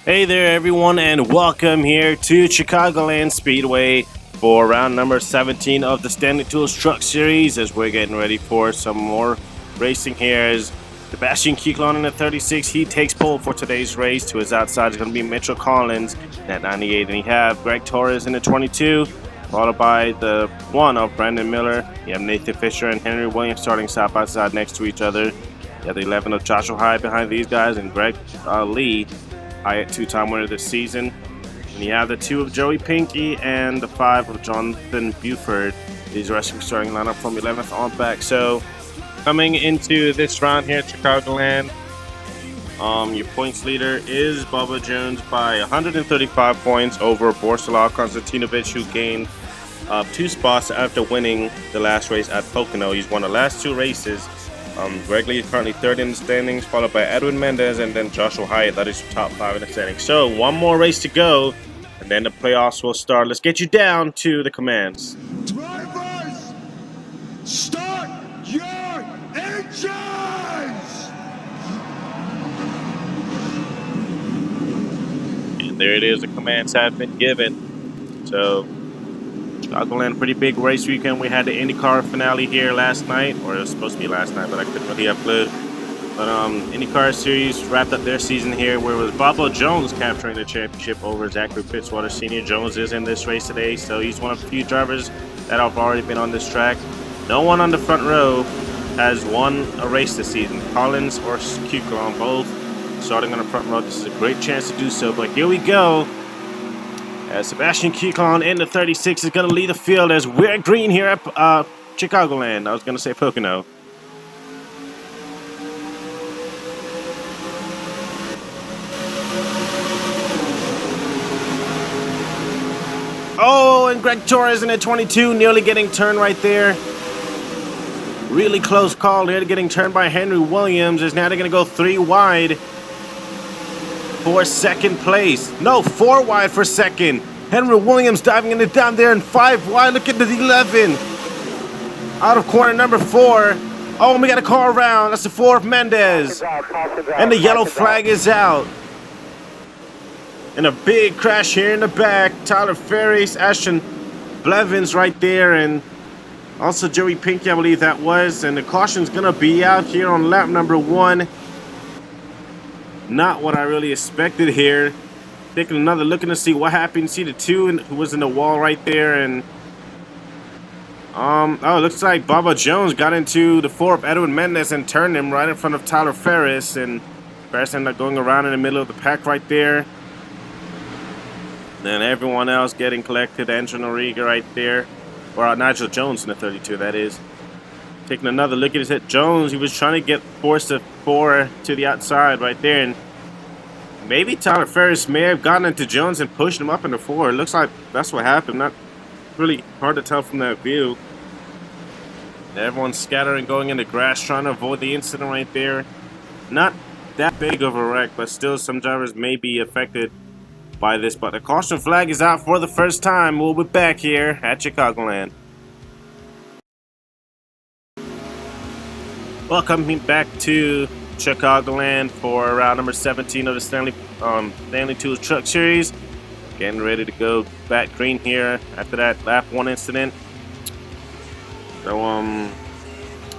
Hey there, everyone, and welcome here to Chicagoland Speedway for round number 17 of the Stanley Tools Truck Series as we're getting ready for some more racing here. As Sebastian Chicagoland in the 36, he takes pole for today's race. To his outside is going to be Mitchell Collins at 98, and you have Greg Torres in the 22, followed by the 1 of Brandon Miller. You have Nathan Fisher and Henry Williams starting side by side next to each other. You have the 11 of Joshua Hyde behind these guys, and Greg Lee, Hyatt, two-time winner this season. And you have the 2 of Joey Pinky and the 5 of Jonathan Buford. These racing starting lineup from 11th on back. So coming into this round here at Chicagoland, your points leader is Bubba Jones by 135 points over Borislav Konstantinovic, who gained 2 spots after winning the last race at Pocono. He's won the last 2 races. Greg Lee is currently 3rd in the standings, followed by Edwin Mendez and then Joshua Hyatt. That is top 5 in the standings. So one more race to go, and then the playoffs will start. Let's get you down to the commands. Drivers, start your engines! And there it is. The commands have been given. So Chicagoland, pretty big race weekend. We had the IndyCar finale here last night, or it was supposed to be last night, but I couldn't really upload. But IndyCar series wrapped up their season here, where it was Bubba Jones capturing the championship over Zachary Fitzwater Sr. Jones is in this race today, so he's one of the few drivers that have already been on this track. No one on the front row has won a race this season. Collins or Chicagoland both starting on the front row. This is a great chance to do so, but here we go. As Sebastian Chicagoland in the 36 is going to lead the field as we're green here at Chicagoland. I was going to say Pocono. Oh, and Greg Torres in the 22, nearly getting turned right there. Really close call here, getting turned by Henry Williams. Is now they're going to go 3 wide. For second place. No, 4 wide for second. Henry Williams diving in it down there, and 5 wide. Look at the 11. Out of corner number 4. Oh, and we got a car around. That's the 4 of Mendez. And the yellow flag is out. And a big crash here in the back. Tyler Ferris, Ashton Blevins right there, and also Joey Pinky, I believe that was. And the caution's going to be out here on lap number 1. Not what I really expected here. Taking another look to see what happened. See the 2 who was in the wall right there, and oh, it looks like Bubba Jones got into the 4 of Edwin Mendez and turned him right in front of Tyler Ferris, and Ferris ended up going around in the middle of the pack right there. Then everyone else getting collected. Andrew Noriega right there, or Nigel Jones in the 32, that is. Taking another look at his hit. Jones, he was trying to get forced to 4 to the outside right there, and maybe Tyler Ferris may have gotten into Jones and pushed him up into 4. It looks like that's what happened. Not really hard to tell from that view. Everyone's scattering, going into grass, trying to avoid the incident right there. Not that big of a wreck, but still some drivers may be affected by this. But the caution flag is out for the first time. We'll be back here at Chicagoland. Welcome back to Chicagoland for round number 17 of the Stanley Tools Truck Series. Getting ready to go back green here after that lap 1 incident. So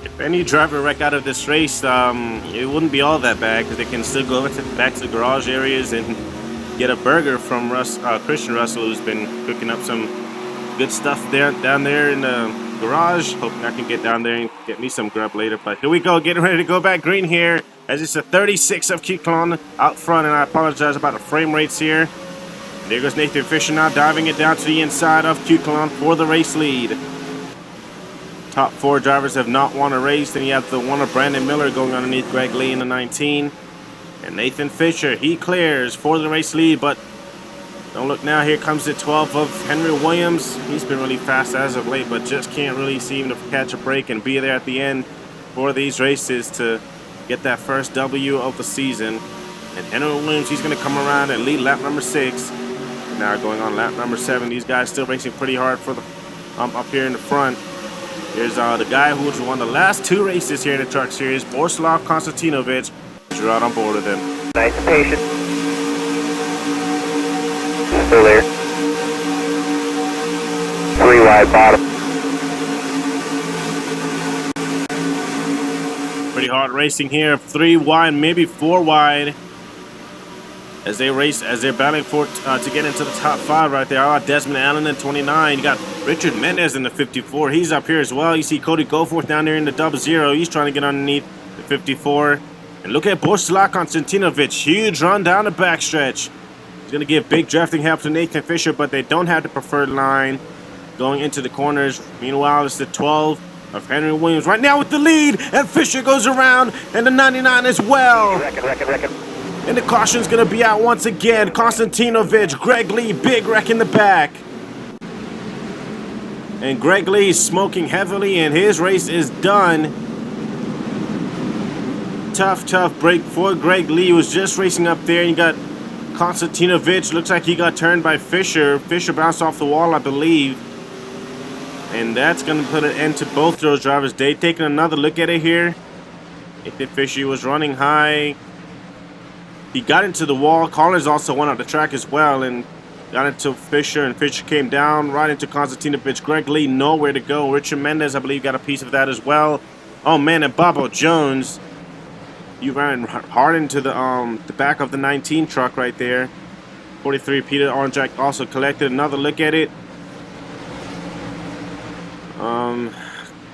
if any driver wreck out of this race, it wouldn't be all that bad, because they can still go back to the garage areas and get a burger from Christian Russell, who's been cooking up some good stuff down there in the garage. Hoping I can get down there and get me some grub later. But here we go, getting ready to go back green here, as it's a 36 of Chicagoland out front, and I apologize about the frame rates here. And there goes Nathan Fisher now diving it down to the inside of Chicagoland for the race lead. Top 4 drivers have not won a race. Then you have the 1 of Brandon Miller going underneath Greg Lee in the 19, and Nathan Fisher, he clears for the race lead. But don't look now, here comes the 12 of Henry Williams. He's been really fast as of late, but just can't really seem to catch a break and be there at the end for these races to get that first W of the season. And Henry Williams, he's going to come around and lead lap number 6. Now going on lap number 7. These guys still racing pretty hard for the up here in the front. Here's the guy who's won the last 2 races here in the Truck Series, Borislav Konstantinovic. Drew out on board with him. Nice and patient. Still there. 3 wide bottom. Pretty hard racing here. 3 wide, maybe 4 wide. As they race, as they're battling for to get into the top 5 right there. Desmond Allen in 29. You got Richard Mendez in the 54. He's up here as well. You see Cody Goforth down there in the 00. He's trying to get underneath the 54. And look at Borsla Konstantinovic. Huge run down the backstretch. He's going to give big drafting help to Nathan Fisher, but they don't have the preferred line going into the corners. Meanwhile, it's the 12 of Henry Williams right now with the lead. And Fisher goes around, and the 99 as well. Record. And the caution's going to be out once again. Konstantinovic, Greg Lee, big wreck in the back. And Greg Lee is smoking heavily, and his race is done. Tough break for Greg Lee, who was just racing up there. And you got Konstantinovic. Looks like he got turned by Fisher. Fisher bounced off the wall, I believe. And that's going to put an end to both those drivers. They taking another look at it here. Nathan Fisher was running high. He got into the wall. Collins also went out the track as well and got into Fisher, and Fisher came down right into Konstantinovic. Greg Lee nowhere to go. Richard Mendez, I believe, got a piece of that as well. Oh man, and Bobo Jones, you ran hard into the back of the 19 truck right there. 43 Peter Oranjak also collected another look at it.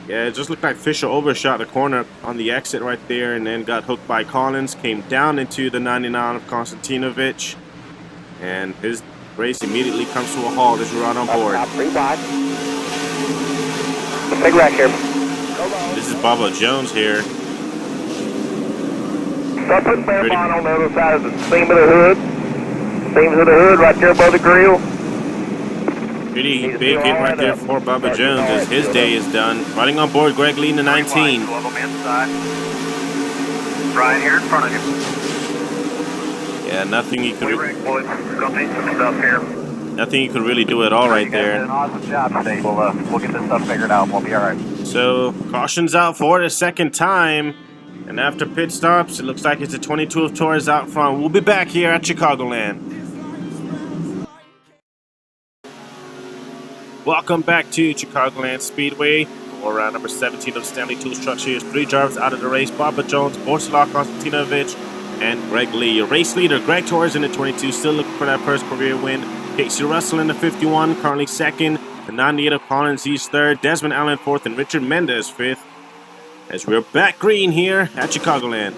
Yeah, it just looked like Fisher overshot the corner on the exit right there and then got hooked by Collins, came down into the 99 of Konstantinovic, and his race immediately comes to a halt as we're out on board. Big wreck here. This is Bobo Jones here. Something bare bottom on the other side of the seam of the hood. Seams of the hood right there above the grill. Pretty big hit right there for Bobo Jones as his day is done. Riding on board, Greg Lee in the 19. Right here in front of you. Yeah, nothing he could really do at all right there. An awesome job today. We'll get this stuff figured out. We'll be all right. So caution's out for the second time, and after pit stops, it looks like it's a 22 of Torres out front. We'll be back here at Chicagoland. Welcome back to Chicagoland Speedway for round number 17 of Stanley Tools Truck Series. 3 drivers out of the race: Bobo Jones, Borsla Konstantinovic, and Greg Lee. Race leader Greg Torres in the 22, still looking for that first career win. Casey Russell in the 51, currently second. The 98 of Collins, he's third. Desmond Allen fourth, and Richard Mendez fifth. As we're back green here at Chicagoland.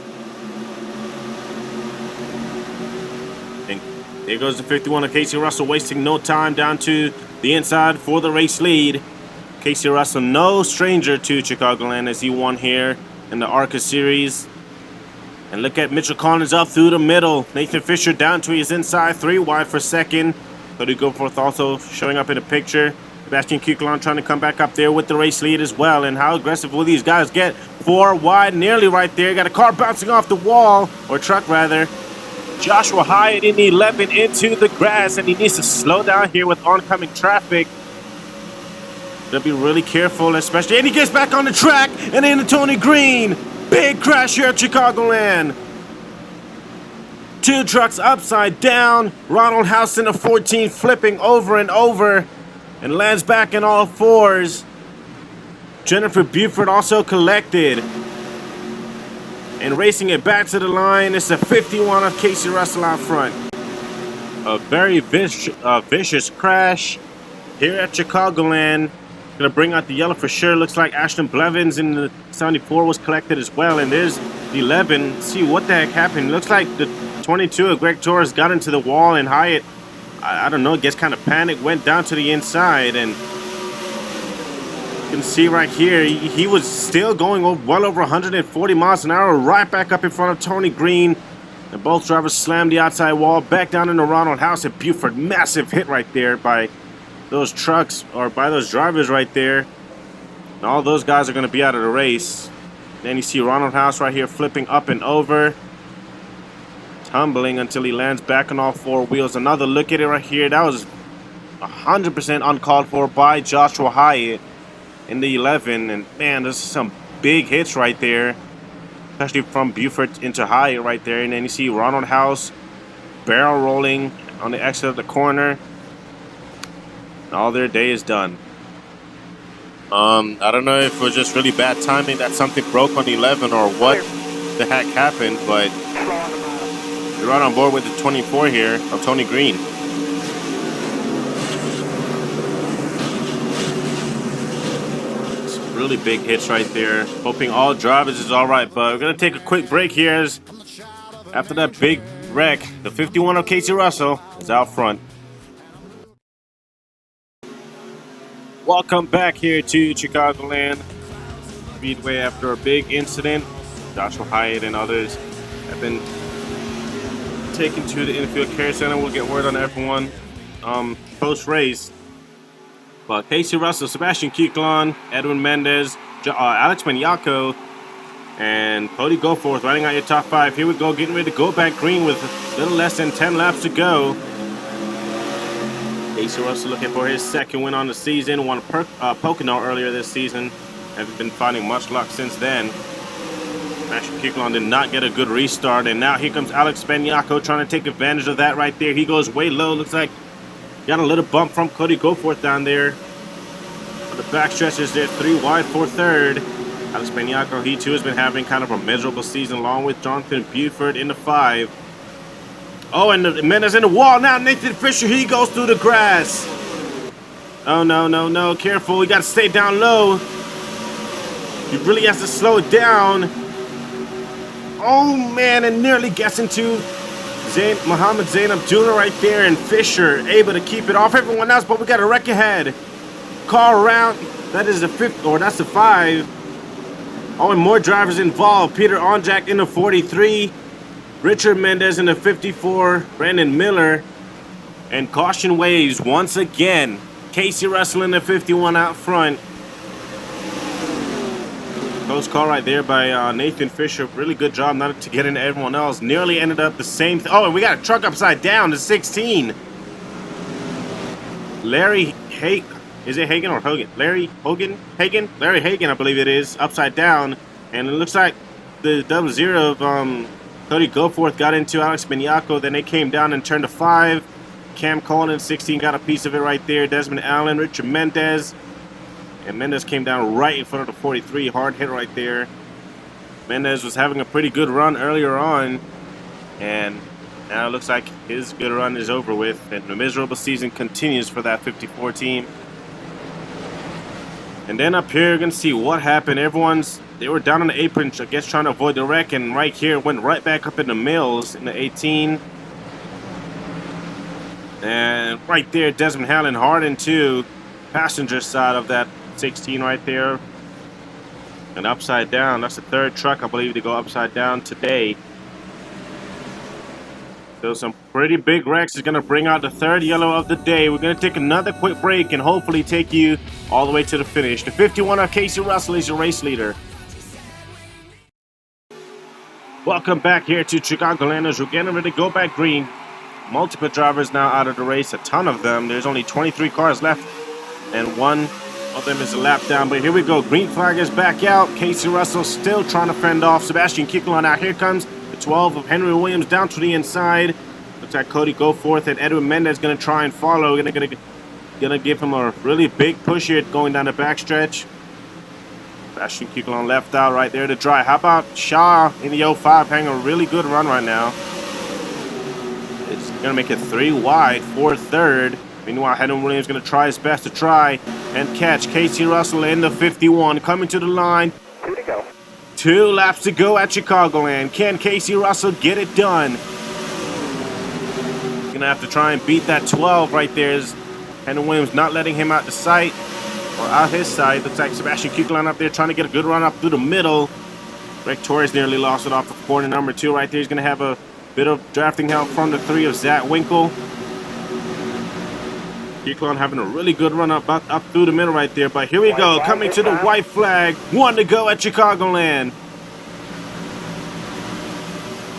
And there goes the 51 of Casey Russell, wasting no time down to the inside for the race lead. Casey Russell, no stranger to Chicagoland, as he won here in the ARCA series. And look at Mitchell Collins up through the middle. Nathan Fisher down to his inside, 3 wide for second. Cody Goforth also showing up in the picture. Sebastian Chicagoland trying to come back up there with the race lead as well. And how aggressive will these guys get? 4 wide, nearly right there. Got a car bouncing off the wall, or truck rather. Joshua Hyatt in the 11 into the grass, and he needs to slow down here with oncoming traffic. Gotta be really careful, especially. And he gets back on the track, and into Tony Green. Big crash here at Chicagoland. 2 trucks upside down. Ronald House in the 14 flipping over and over and lands back in all 4s. Jennifer Buford also collected. And racing it back to the line, it's a 51 of Casey Russell out front. A very vicious crash here at Chicagoland. Gonna bring out the yellow for sure. Looks like Ashton Blevins in the 74 was collected as well. And there's the 11. See what the heck happened. Looks like the 22 of Greg Torres got into the wall, and Hyatt, I don't know, gets kind of panicked, went down to the inside, and you can see right here, he was still going well over 140 miles an hour, right back up in front of Tony Green. And both drivers slammed the outside wall back down into Ronald House at Buford. Massive hit right there by those trucks, or by those drivers right there. And all those guys are going to be out of the race. Then you see Ronald House right here flipping up and over, tumbling until he lands back on all 4 wheels. Another look at it right here. That was 100% uncalled for by Joshua Hyatt in the 11. And man, there's some big hits right there, especially from Buford into Hyatt right there. And then you see Ronald House barrel rolling on the exit of the corner. All their day is done. I don't know if it was just really bad timing that something broke on 11 or what the heck happened, but you're right on board with the 24 here of Tony Green. Some really big hits right there. Hoping all drivers is all right, but we're going to take a quick break here as after that big wreck, the 51 of Casey Russell is out front. Welcome back here to Chicagoland Speedway after a big incident. Joshua Hyatt and others have been taken to the infield care center. We'll get word on everyone post-race. But Casey Russell, Sebastian Chicagoland, Edwin Mendez, Alex Maniaco, and Cody Goforth running out your top 5. Here we go, getting ready to go back green with a little less than 10 laps to go. Casey Russell looking for his second win on the season. Won Pocono earlier this season. Haven't been finding much luck since then. Sebastian Chicagoland did not get a good restart, and now here comes Alex Maniaco trying to take advantage of that right there. He goes way low. Looks like got a little bump from Cody Goforth down there. On the back stretches there, 3 wide for third. Alex Maniaco, he too has been having kind of a miserable season, along with Jonathan Buford in the 5. Oh, and the Mendez in the wall now. Nathan Fisher, he goes through the grass. Oh, no, no, no. Careful. You got to stay down low. He really has to slow it down. Oh, man, and nearly gets into Muhammad Zain Abdullah right there, and Fisher able to keep it off everyone else, but we got a wreck ahead. Car around. That is the 5th, or that's the 5. Oh, and more drivers involved. Peter Onjak in the 43. Richard Mendez in the 54, Brandon Miller, and caution waves once again. Casey Russell in the 51 out front. Close call right there by Nathan Fisher. Really good job not to get into everyone else. Nearly ended up the same. Oh, and we got a truck upside down to 16. Larry Hagen. Is it Hagen or Hogan? Larry Hogan? Hagen? Larry Hagen, I believe it is. Upside down. And it looks like the 00 of Cody Goforth got into Alex Maniaco, then they came down and turned to 5. Cam Cullen, 16, got a piece of it right there. Desmond Allen, Richard Mendez. And Mendez came down right in front of the 43. Hard hit right there. Mendez was having a pretty good run earlier on. And now it looks like his good run is over with. And the miserable season continues for that 54 team. And then up here, you're going to see what happened. They were down on the apron, I guess, trying to avoid the wreck. And right here, went right back up in the mills in the 18. And right there, Desmond Allen hard into passenger side of that 16 right there. And upside down. That's the 3rd truck, I believe, to go upside down today. So some pretty big wrecks is going to bring out the 3rd yellow of the day. We're going to take another quick break and hopefully take you all the way to the finish. The 51 of Casey Russell is your race leader. Welcome back here to Chicagoland as we're getting ready to go back green. Multiple drivers now out of the race, a ton of them. There's only 23 cars left, and one of them is a lap down. But here we go. Green flag is back out. Casey Russell still trying to fend off Sebastian Chicagoland. Now here comes the 12 of Henry Williams down to the inside. Looks like Cody Goforth and Edwin Mendez going to try and follow. Gonna give him a really big push here going down the backstretch. Sebastian Chicagoland left out right there to dry. How about Shaw in the 05 having a really good run right now? It's going to make it 3 wide for 3rd. Meanwhile, Henry Williams going to try his best to try and catch Casey Russell in the 51. Coming to the line. 2 to go. 2 laps to go at Chicagoland. Can Casey Russell get it done? Going to have to try and beat that 12 right there. Henry Williams not letting him out the sight. Or out his side. Looks like Sebastian Chicagoland up there trying to get a good run up through the middle. Rick Torres nearly lost it off of corner number 2 right there. He's going to have a bit of drafting help from the 3 of Zach Winkle. Chicagoland having a really good run up through the middle right there. But here we go. Coming to the white flag. 1 to go at Chicagoland.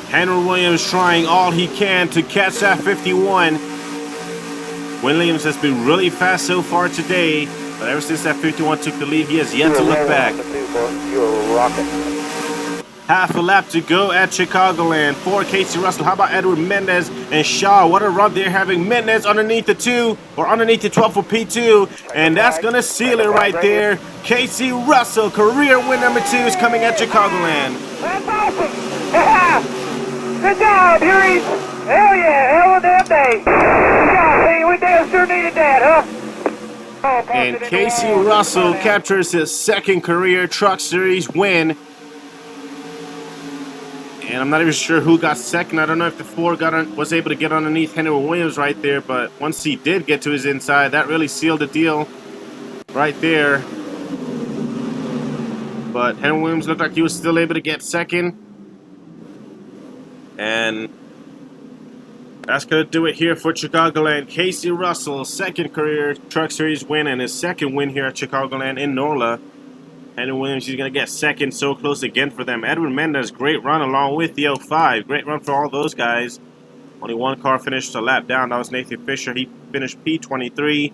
Henry Williams trying all he can to catch that 51. Williams has been really fast so far today. But ever since that 51 took the lead, he has yet to look back. Half a lap to go at Chicagoland for Casey Russell. How about Edward Mendez and Shaw? What a run they're having. Mendez underneath the 2 or underneath the 12 for P2. And that's going to seal it right there. Casey Russell, career win number 2 is coming at Chicagoland. That's awesome. Yeah. Good job, Huey. Hell yeah. Hell of a damn day. Good job, Pete. We damn sure needed that, huh? And Casey Russell captures his second career Truck Series win. And I'm not even sure who got second. I don't know if the 4 was able to get underneath Henry Williams right there. But once he did get to his inside, that really sealed the deal right there. But Henry Williams looked like he was still able to get second. And that's going to do it here for Chicagoland. Casey Russell, second career Truck Series win and his second win here at Chicagoland in NORLA. Henry Williams, he's going to get second, so close again for them. Edwin Mendez, great run along with the 05. Great run for all those guys. Only one car finished a lap down. That was Nathan Fisher. He finished P23.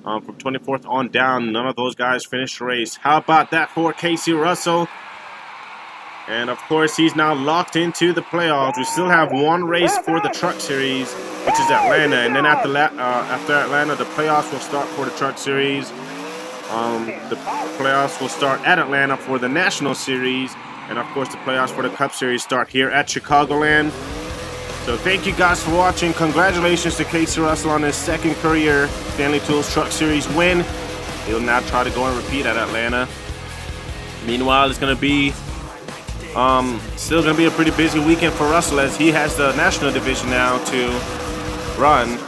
From 24th on down, none of those guys finished the race. How about that for Casey Russell? And, of course, he's now locked into the playoffs. We still have one race for the Truck Series, which is Atlanta. And then after Atlanta, the playoffs will start for the Truck Series. The playoffs will start at Atlanta for the National Series. And, of course, the playoffs for the Cup Series start here at Chicagoland. So thank you guys for watching. Congratulations to Casey Russell on his second career Stanley Tools Truck Series win. He'll now try to go and repeat at Atlanta. Meanwhile, it's going to be still going to be a pretty busy weekend for Russell as he has the National Division now to run.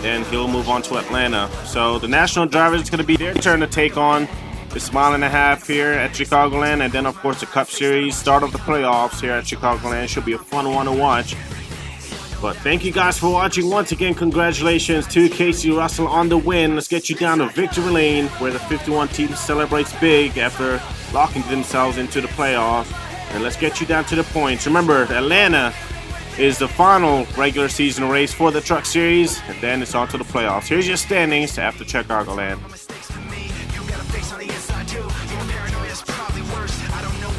Then he'll move on to Atlanta. So the national drivers, it's going to be their turn to take on the mile and a half here at Chicagoland. And then, of course, the Cup Series, start of the playoffs here at Chicagoland. Should be a fun one to watch. But thank you guys for watching. Once again, congratulations to Casey Russell on the win. Let's get you down to victory lane where the 51 team celebrates big after locking themselves into the playoffs. And let's get you down to the points. Remember, Atlanta is the final regular season race for the Truck Series, and then it's on to the playoffs. Here's your standings after Chicagoland.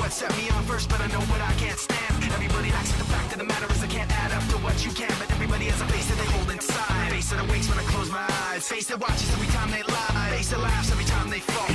Set me on first, but I know what I can't stand. Everybody likes it, the fact of the matter is I can't add up to what you can. But everybody has a face that they hold inside. Face that awakes when I close my eyes. Face that watches every time they lie. Face that laughs every time they fall.